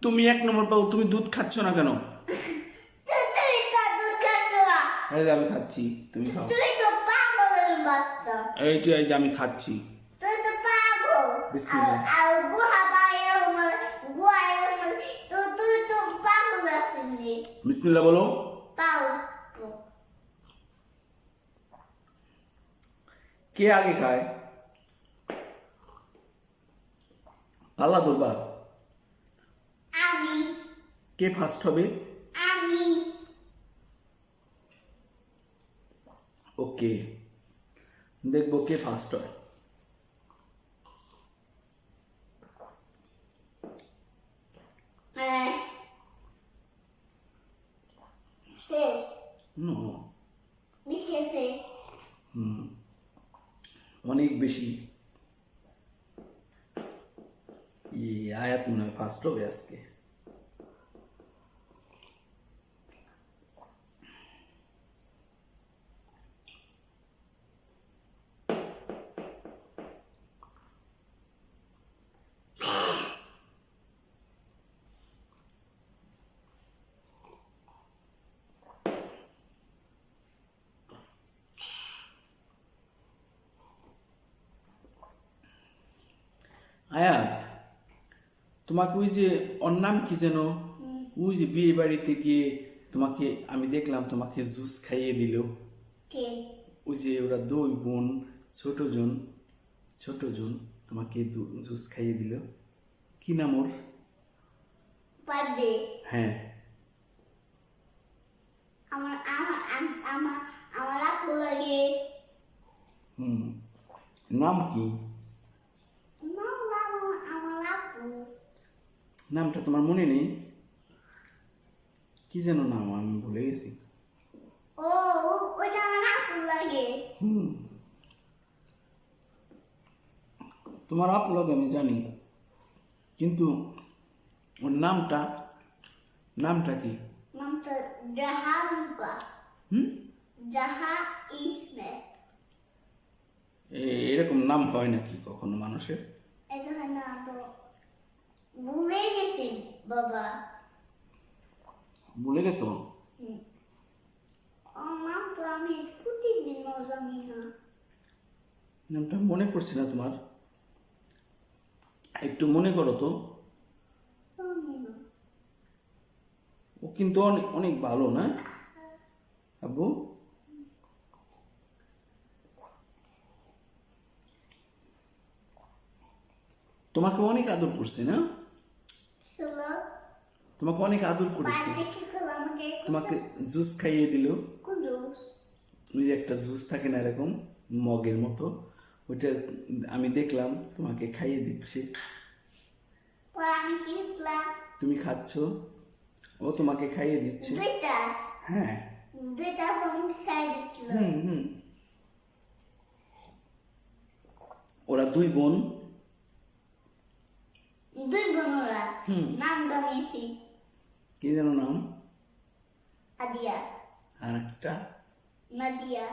তুমি 1 নম্বর পাও, তুমি দুধ খাচ্ছ না কেন? এই যে আমি খাচ্ছি, তুমি খাও। এই যে আমি খাচ্ছি। বিসমিল্লাহ। বিসমিল্লাহ বলো। কে আগে খায়? পাল্লা ধরবা? কে ফার্স্ট হবে? ওকে, দেখবো কে ফার্স্ট হয়। অনেক বেশি। আয়াত মনে হয় ফার্স্ট হবে আজকে। আয়াত, তোমাকে ওই যে ওর নাম কি যেন, ওই যে বিয়ে বাড়িতে গিয়ে তোমাকে আমি দেখলাম, তোমাকে জুস খাইয়ে দিল। ওই যে ওরা 2 বোন, ছোট জন তোমাকে জুস খাইয়ে দিল, কি নাম ওর? হ্যাঁ, নাম কি? নামটা তোমার মনে নেই? কি যেন নাম, আমি ভুলে গেছি। তোমার আপু লাগে আমি জানি, কিন্তু ওর নামটা কি? এরকম নাম হয় নাকি কখনো মানুষের? ভুলে গেছো? নামটা মনে পড়ছে না তোমার, একটু মনে করো তো। ও কিন্তু অনেক অনেক ভালো না আব্বু? তোমাকে অনেক আদর করছে না? তোমাকে অনেক আদর করেছে, তোমাকে জুস খাইয়ে দিল। ওই যে একটা জুস থাকে না এরকম মগের মতো, ওইটা আমি দেখলাম তোমাকে খাইয়ে দিচ্ছে, তুমি খাচ্ছ, ও তোমাকে খাইয়ে দিচ্ছে। হ্যাঁ, ওরা 2 বোন। কি যেন নাম? আর একটা নাদিয়া।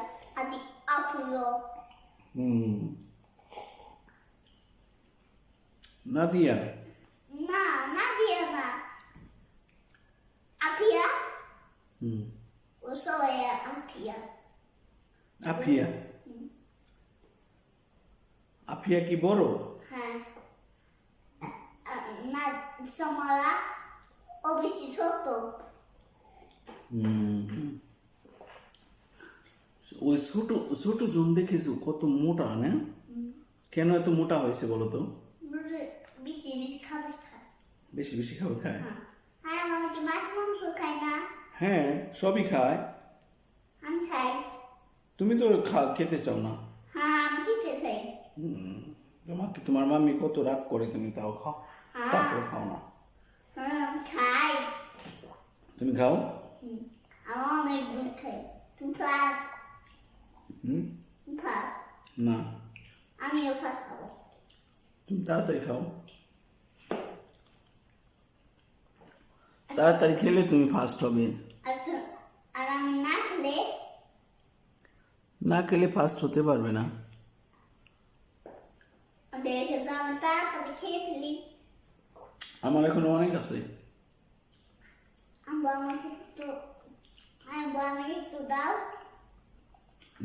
আফিয়া। আফিয়া কি বড়? ওই ছোট ছোট জন দেখেছো কত মোটা না? কেন এত মোটা হয়েছে বলো তো? বেশি বেশি খাবার খায়। হ্যাঁ, সবই খায়। তুমি তো খেতে চাও না। তোমাকে তোমার মাম্মি কত রাগ করে, তুমি তাও খাও, তারপর খাও না। তুমি খাও? না, তুমি তাড়াতাড়ি খাও, তাড়াতাড়ি খেলে তুমি ফার্স্ট হবে। না খেলে ফার্স্ট হতে পারবে না। আমার এখনো অনেক আছে।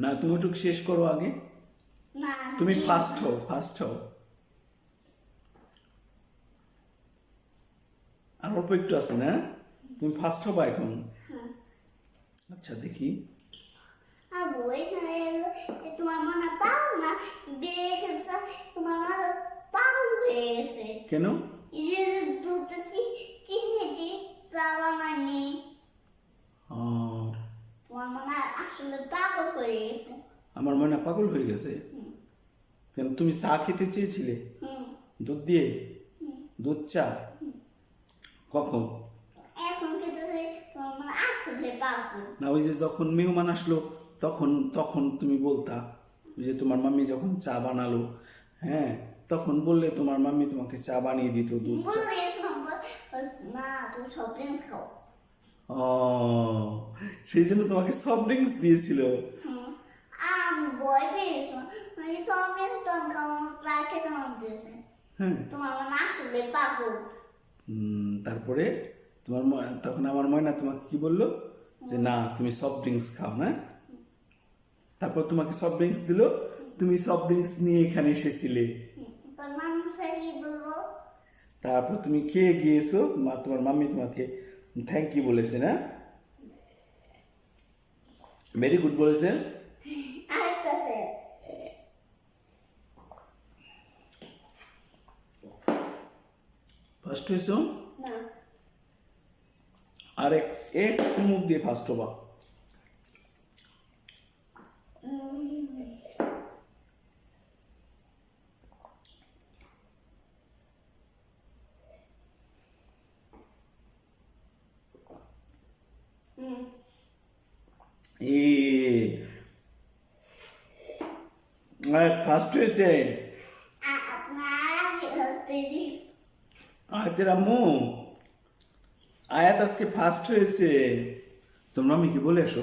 না তুমি ওটুকু শেষ করো আগে, তুমি ফার্স্ট হও, ফার্স্ট হও। আর অল্প একটু আছে না, তুমি ফার্স্ট হবা এখন। আচ্ছা দেখি, কেন? আমার মনে পাগল হয়ে গেছে। কেন তুমি চা খেতে চেয়েছিলে দুধ দিয়ে? দুধ চা কখন? না ওই যে যখন মেহমান আসলো তখন তখন তুমি বলতা, ওই যে তোমার মাম্মি যখন চা বানালো, হ্যাঁ তখন বললে তোমার মাম্মি তোমাকে চা বানিয়ে দিত, দুধ চা। ও সেই জন্য তোমাকে সফট ড্রিঙ্কস দিয়েছিল। তারপরে তোমার তখন আমার ময়না তোমাকে কি বললো যে না তুমি সফট ড্রিঙ্কস খাও না, তারপর তোমাকে সফট ড্রিঙ্কস দিল, তুমি সফট ড্রিঙ্কস নিয়ে এখানে এসেছিলে, তারপর তুমি খেয়ে গিয়েছো, তোমার মাম্মি তোমাকে থ্যাংক ইউ বলেছে না? ভেরি গুড বলেছে। ফার্স্ট হয়েছো? আর এক চুমুক দিয়ে ফার্স্ট হবা। ফার্স্ট হয়েছে আয়াতের আম্মু, আয়াত আজকে ফার্স্ট হয়েছে। তোমরা আমি কি বলে আসো।